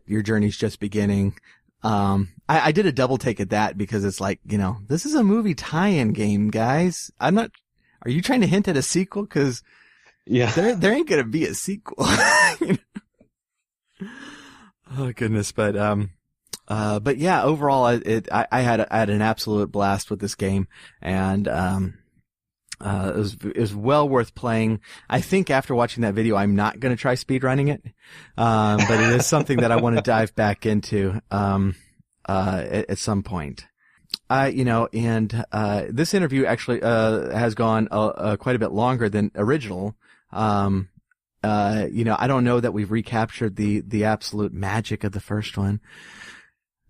your journey's just beginning. I did a double take at that because it's like, this is a movie tie-in game, guys. Are you trying to hint at a sequel? Cause there ain't going to be a sequel. Oh goodness. But yeah, overall, I had an absolute blast with this game, and, it was well worth playing. I think after watching that video, I'm not going to try speedrunning it. But it is something that I want to dive back into, at some point. This interview actually, has gone, quite a bit longer than original. I don't know that we've recaptured the absolute magic of the first one.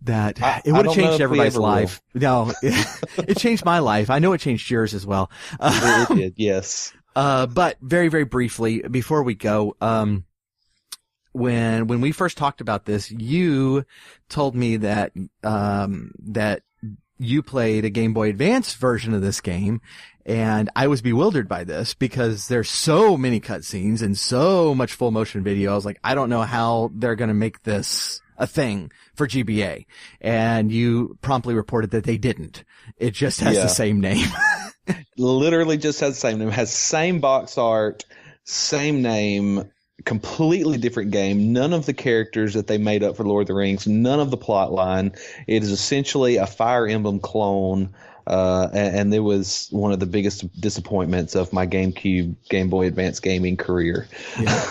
That it would have changed everybody's life. No, it changed my life. I know it changed yours as well. It did, yes. But very, very briefly, before we go, when we first talked about this, you told me that you played a Game Boy Advance version of this game, and I was bewildered by this because there's so many cutscenes and so much full motion video. I was like, I don't know how they're going to make this a thing for GBA. And you promptly reported that they didn't. It just has the same name. Literally just has the same name. It has same box art, same name, completely different game. None of the characters that they made up for Lord of the Rings, none of the plot line. It is essentially a Fire Emblem clone. And it was one of the biggest disappointments of my GameCube, Game Boy Advance gaming career. Yeah.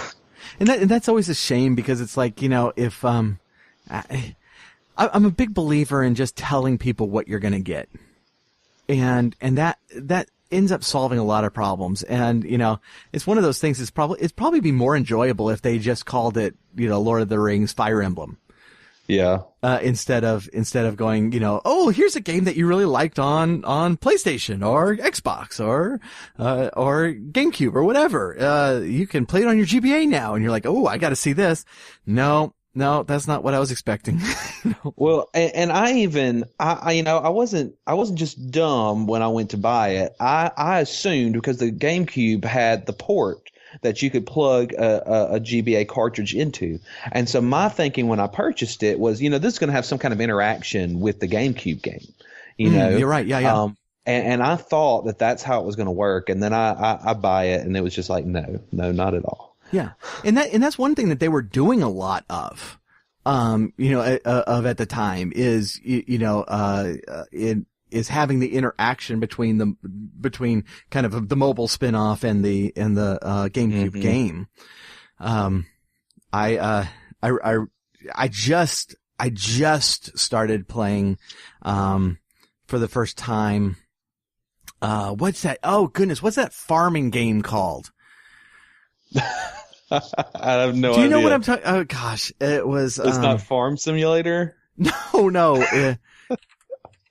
And that's always a shame because it's like, if, I'm a big believer in just telling people what you're going to get. And that ends up solving a lot of problems. And, it's one of those things. It'd probably be more enjoyable if they just called it, Lord of the Rings Fire Emblem. Yeah. Instead of going, oh, here's a game that you really liked on PlayStation or Xbox or GameCube or whatever. You can play it on your GBA now. And you're like, oh, I got to see this. No, that's not what I was expecting. Well, and I wasn't just dumb when I went to buy it. I assumed because the GameCube had the port that you could plug a GBA cartridge into. And so my thinking when I purchased it was, this is going to have some kind of interaction with the GameCube game. You're right. Yeah. And I thought that that's how it was going to work. And then I buy it and it was just like, no, not at all. Yeah. And that's one thing that they were doing a lot of, at the time is, is having the interaction between kind of the mobile spin-off and the GameCube game. I just I just started playing, for the first time. What's that? Oh goodness. What's that farming game called? I have no idea. Do you know what I'm talking? Oh gosh, it was. It's not Farm Simulator. No.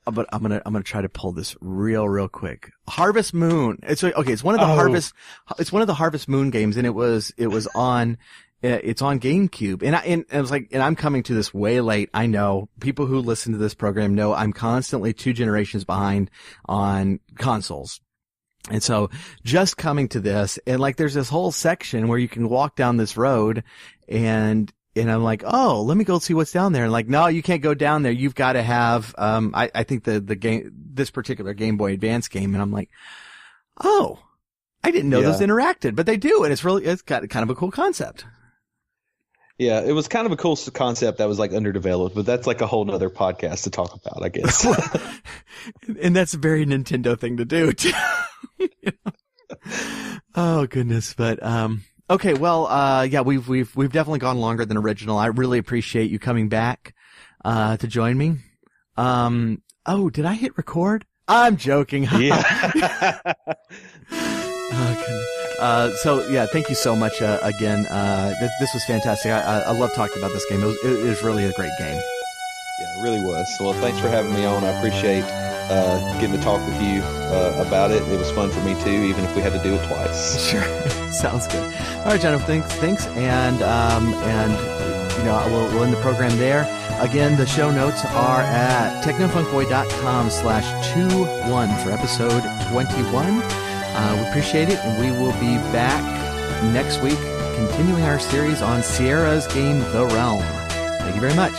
But I'm gonna try to pull this real quick. Harvest Moon. It's one of the Harvest Moon games, and it's on GameCube. And I was like, and I'm coming to this way late. I know people who listen to this program know I'm constantly 2 generations behind on consoles. And so just coming to this, and like there's this whole section where you can walk down this road, and I'm like, oh, let me go see what's down there. And like, no, you can't go down there. You've got to have, I think the game, this particular Game Boy Advance game. And I'm like, oh, I didn't know those interacted, but they do. And it's got kind of a cool concept. Yeah, it was kind of a cool concept that was like underdeveloped, but that's like a whole nother podcast to talk about, I guess. And that's a very Nintendo thing to do too. Oh goodness. But, okay. Well, yeah, we've definitely gone longer than original. I really appreciate you coming back, to join me. Oh, did I hit record? I'm joking. Yeah. Oh, goodness. So yeah, thank you so much, again. This was fantastic. I love talking about this game. It was really a great game. Yeah, it really was. Well, thanks for having me on. I appreciate getting to talk with you about it. It was fun for me too, even if we had to do it twice. Sure. Sounds good. All right, Jonathan, thanks. And we'll end the program there. Again, the show notes are at technofunkboy.com/21 for episode 21. We appreciate it, and we will be back next week, continuing our series on Sierra's game, The Realm. Thank you very much.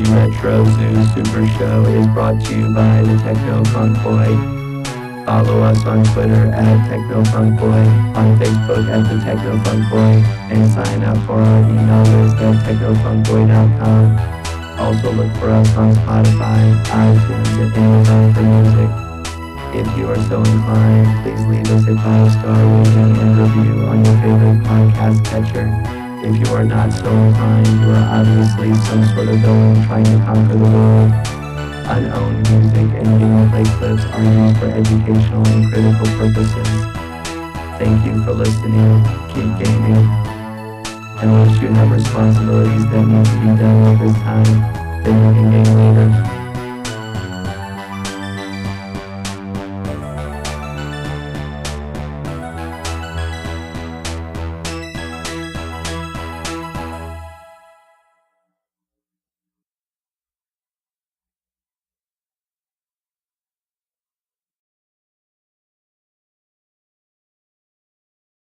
The Retro Zoo Super Show is brought to you by the Techno Funk Boy. Follow us on Twitter at Techno Funk Boy, on Facebook at the Techno Funk Boy, and sign up for our email list at technofunkboy.com. Also look for us on Spotify, iTunes, and Amazon for music. If you are so inclined, please leave us a 5-star rating and review on your favorite podcast catcher. If you are not so inclined, you are obviously some sort of villain trying to conquer the world. Unowned music and gameplay clips are used for educational and critical purposes. Thank you for listening. Keep gaming. Unless you have responsibilities that need to be done over time, then you can game later.